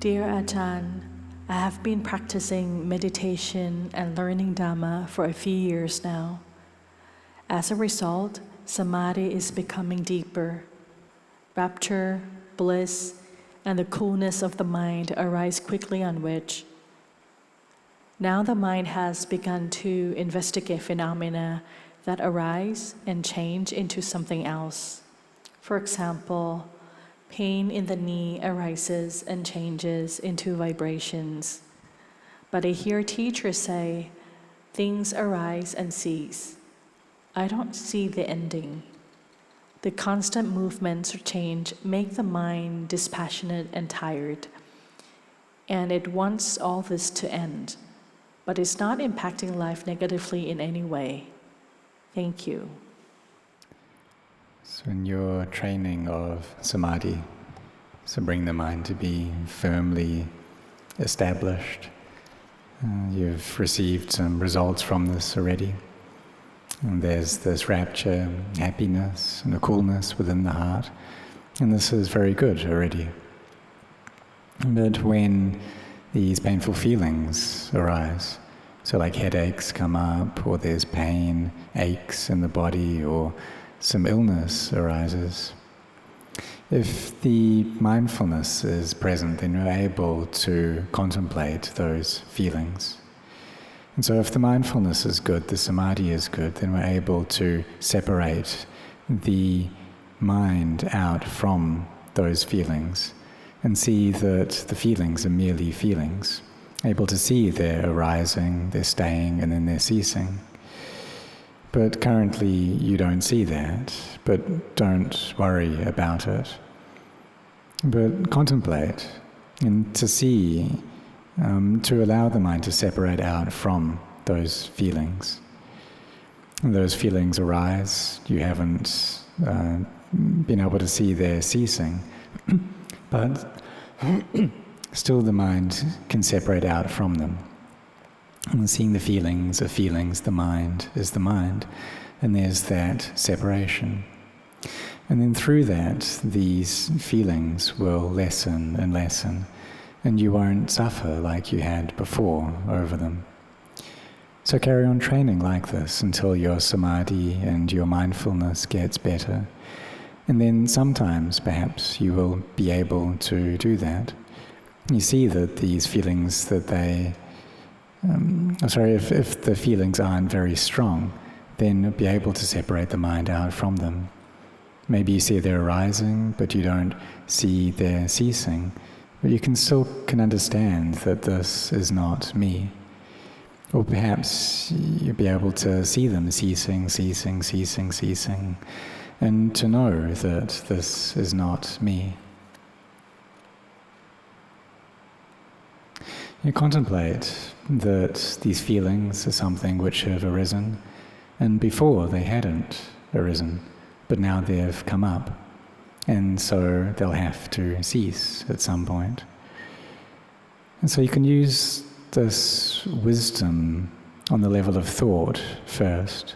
Dear Ajahn, I have been practicing meditation and learning Dhamma for a few years now. As a result, samadhi is becoming deeper. Rapture, bliss, and the coolness of the mind arise quickly on which. Now the mind has begun to investigate phenomena that arise and change into something else. For example, pain in the knee arises and changes into vibrations. But I hear teachers say, things arise and cease. I don't see the ending. The constant movements or change make the mind dispassionate and tired. And it wants all this to end, but it's not impacting life negatively in any way. Thank you. So in your training of samadhi, so bring the mind to be firmly established. You've received some results from this already. And there's this rapture, happiness, and a coolness within the heart. And this is very good already. But when these painful feelings arise, so like headaches come up, or there's pain, aches in the body, or some illness arises. If the mindfulness is present, then you're able to contemplate those feelings. And so if the mindfulness is good, the samadhi is good, then we're able to separate the mind out from those feelings and see that the feelings are merely feelings, able to see their arising, their staying, and then their ceasing. But currently you don't see that, but don't worry about it. But contemplate, and to see, to allow the mind to separate out from those feelings. And those feelings arise, you haven't been able to see their ceasing, but still the mind can separate out from them. And seeing the feelings are feelings, the mind is the mind, and there's that separation. And then through that, these feelings will lessen and lessen, and you won't suffer like you had before over them. So carry on training like this until your samadhi and your mindfulness gets better. And then sometimes, perhaps, you will be able to do that. You see that these feelings that they if the feelings aren't very strong, then you'll be able to separate the mind out from them. Maybe you see they're arising, but you don't see their ceasing. But you can still understand that this is not me. Or perhaps you'll be able to see them ceasing, and to know that this is not me. You contemplate that these feelings are something which have arisen, and before they hadn't arisen, but now they've come up, and so they'll have to cease at some point. And so you can use this wisdom on the level of thought first,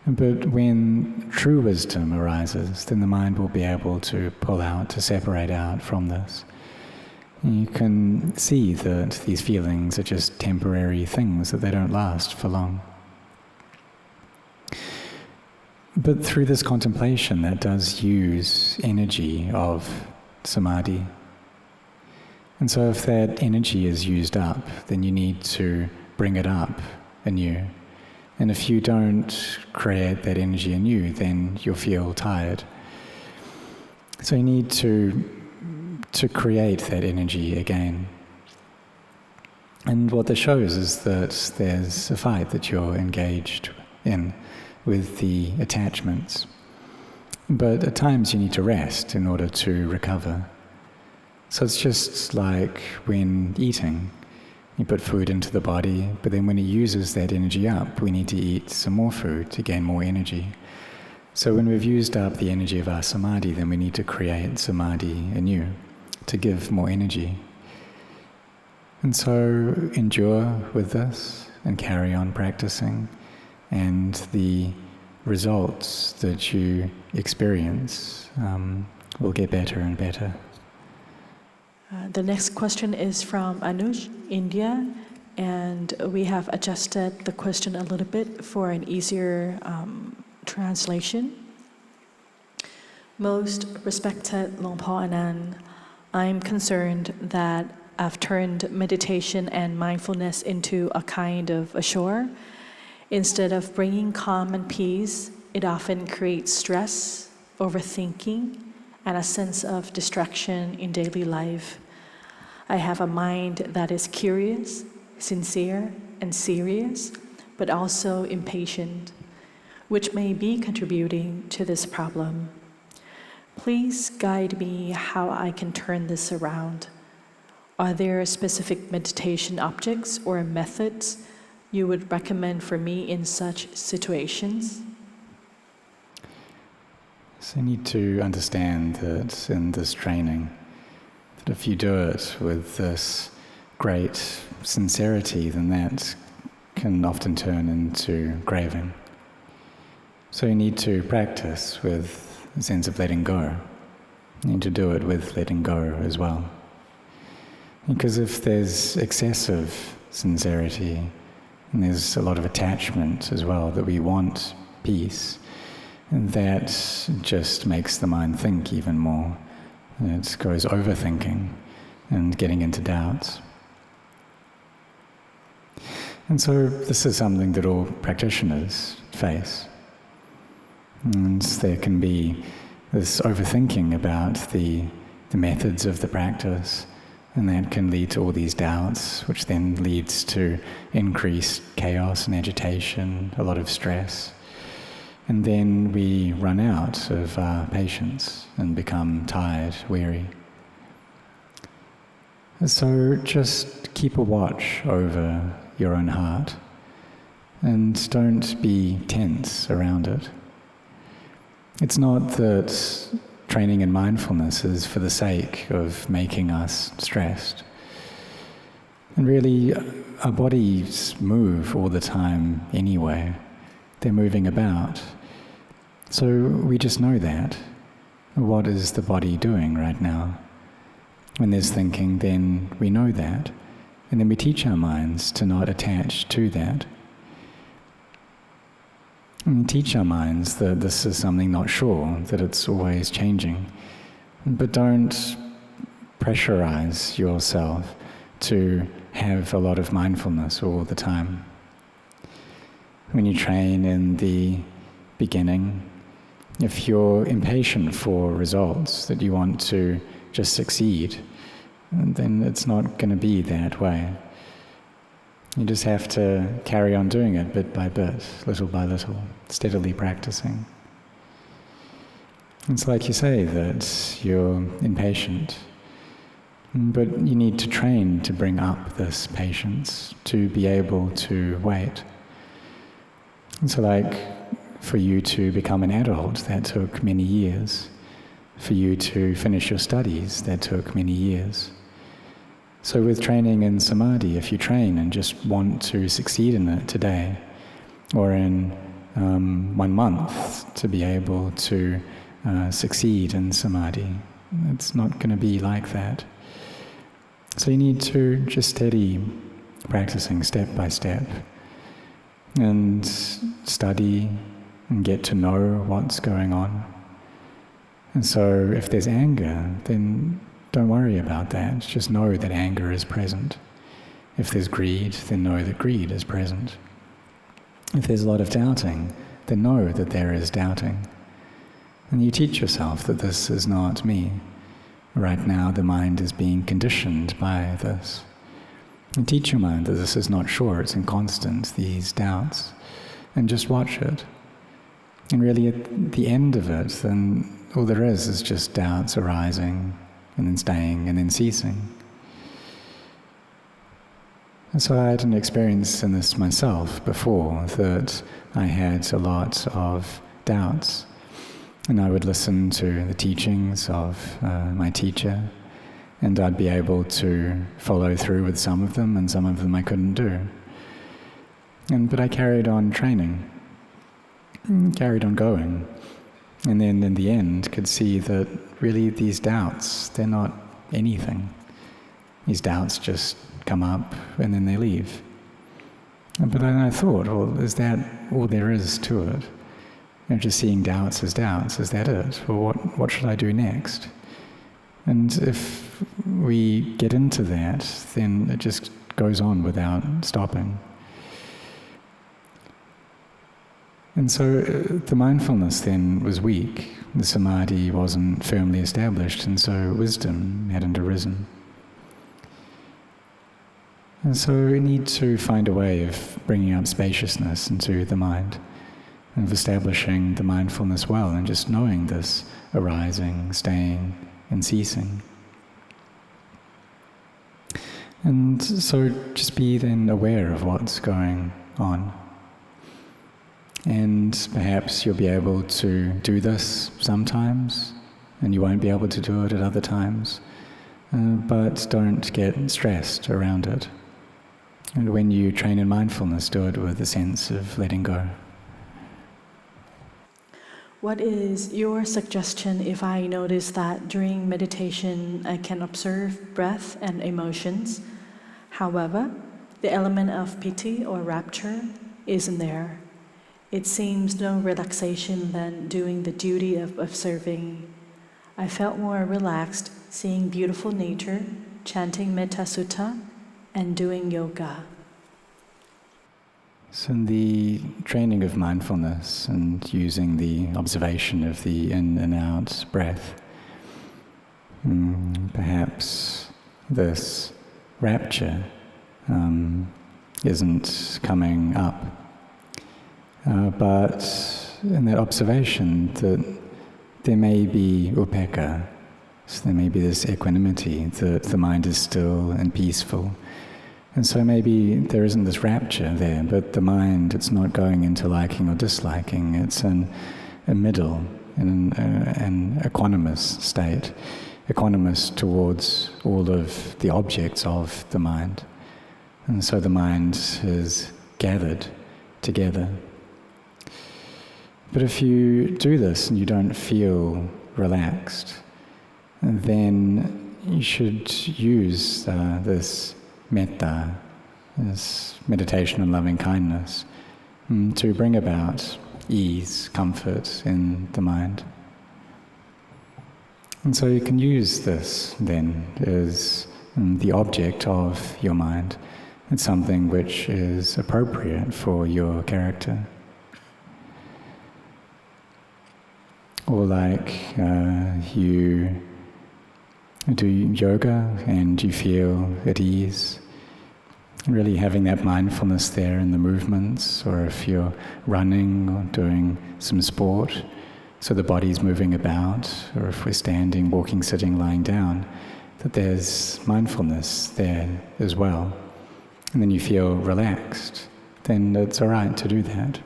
but when true wisdom arises, then the mind will be able to pull out, to separate out from this. You can see that these feelings are just temporary things, that they don't last for long. But through this contemplation, that does use energy of samadhi. And so if that energy is used up, then you need to bring it up anew. And if you don't create that energy anew, then you'll feel tired. So you need to create that energy again. And what this shows is that there's a fight that you're engaged in with the attachments. But at times you need to rest in order to recover. So it's just like when eating. You put food into the body, but then when it uses that energy up, we need to eat some more food to gain more energy. So when we've used up the energy of our samadhi, then we need to create samadhi anew, to give more energy. And so endure with this and carry on practicing, and the results that you experience will get better and better. The next question is from Anuj, India, and we have adjusted the question a little bit for an easier translation. Most respected Luang Por Anan, I'm concerned that I've turned meditation and mindfulness into a kind of a chore. Instead of bringing calm and peace, it often creates stress, overthinking, and a sense of distraction in daily life. I have a mind that is curious, sincere, and serious, but also impatient, which may be contributing to this problem. Please guide me how I can turn this around. Are there specific meditation objects or methods you would recommend for me in such situations? So you need to understand that in this training, that if you do it with this great sincerity, then that can often turn into craving. So you need to practice with a sense of letting go. You need to do it with letting go as well. Because if there's excessive sincerity, and there's a lot of attachment as well, that we want peace, and that just makes the mind think even more. It goes overthinking and getting into doubts. And so this is something that all practitioners face. And there can be this overthinking about the methods of the practice, and that can lead to all these doubts, which then leads to increased chaos and agitation, a lot of stress. And then we run out of patience and become tired, weary. So just keep a watch over your own heart and don't be tense around it. It's not that training in mindfulness is for the sake of making us stressed. And really, our bodies move all the time anyway. They're moving about. So we just know that. What is the body doing right now? When there's thinking, then we know that. And then we teach our minds to not attach to that. And we teach our minds that this is something not sure, that it's always changing. But don't pressurize yourself to have a lot of mindfulness all the time. When you train in the beginning, if you're impatient for results, that you want to just succeed, then it's not going to be that way. You just have to carry on doing it bit by bit, little by little, steadily practicing. It's like you say that you're impatient, but you need to train to bring up this patience, to be able to wait. And so like for you to become an adult, that took many years. For you to finish your studies, that took many years. So with training in samadhi, if you train and just want to succeed in it today, or in 1 month to be able to succeed in samadhi, it's not going to be like that. So you need to just steady practicing step by step and study and get to know what's going on. And so if there's anger, then don't worry about that. Just know that anger is present. If there's greed, then know that greed is present. If there's a lot of doubting, then know that there is doubting. And you teach yourself that this is not me. Right now the mind is being conditioned by this. And teach your mind that this is not sure, it's inconstant, these doubts. And just watch it. And really at the end of it, then all there is just doubts arising, and then staying, and then ceasing. And so I had an experience in this myself before, that I had a lot of doubts. And I would listen to the teachings of my teacher, and I'd be able to follow through with some of them, and some of them I couldn't do. But I carried on training, carried on going. And then in the end could see that really these doubts, they're not anything. these doubts just come up and then they leave. But then I thought, well, is that all there is to it? Just seeing doubts, is that it? Well, what should I do next? And if we get into that, then it just goes on without stopping. And so the mindfulness then was weak, the samadhi wasn't firmly established, and so wisdom hadn't arisen. And so we need to find a way of bringing up spaciousness into the mind, of establishing the mindfulness well, and just knowing this arising, staying, and ceasing. And so just be then aware of what's going on. And perhaps you'll be able to do this sometimes, and you won't be able to do it at other times. But don't get stressed around it. And when you train in mindfulness, do it with a sense of letting go. What is your suggestion if I notice that during meditation I can observe breath and emotions? However, the element of piti or rapture isn't there. It seems no relaxation than doing the duty of observing. I felt more relaxed seeing beautiful nature, chanting Metta Sutta, and doing yoga. So in the training of mindfulness and using the observation of the in and out breath, perhaps this rapture isn't coming up. But in that observation that there may be upekkha, so there may be this equanimity, that the mind is still and peaceful. And so maybe there isn't this rapture there, but the mind, it's not going into liking or disliking, it's in a middle, in an equanimous state, equanimous towards all of the objects of the mind. And so the mind is gathered together. But if you do this and you don't feel relaxed, then you should use this metta, this meditation on loving kindness, to bring about ease, comfort in the mind. And so you can use this then as the object of your mind. It's something which is appropriate for your character. Or like you do yoga and you feel at ease, really having that mindfulness there in the movements, or if you're running or doing some sport, so the body's moving about, or if we're standing, walking, sitting, lying down, that there's mindfulness there as well. And then you feel relaxed, then it's all right to do that.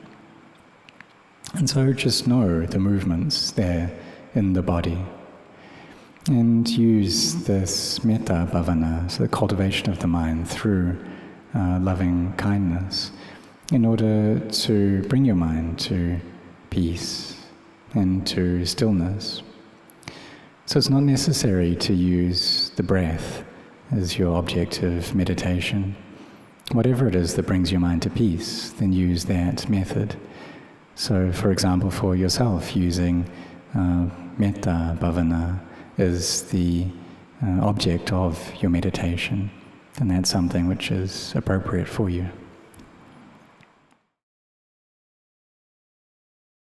And so just know the movements there in the body. And use this metta bhavana, so the cultivation of the mind through loving kindness, in order to bring your mind to peace and to stillness. So it's not necessary to use the breath as your object of meditation. Whatever it is that brings your mind to peace, then use that method. So, for example, for yourself, using metta bhavana is the object of your meditation, and that's something which is appropriate for you.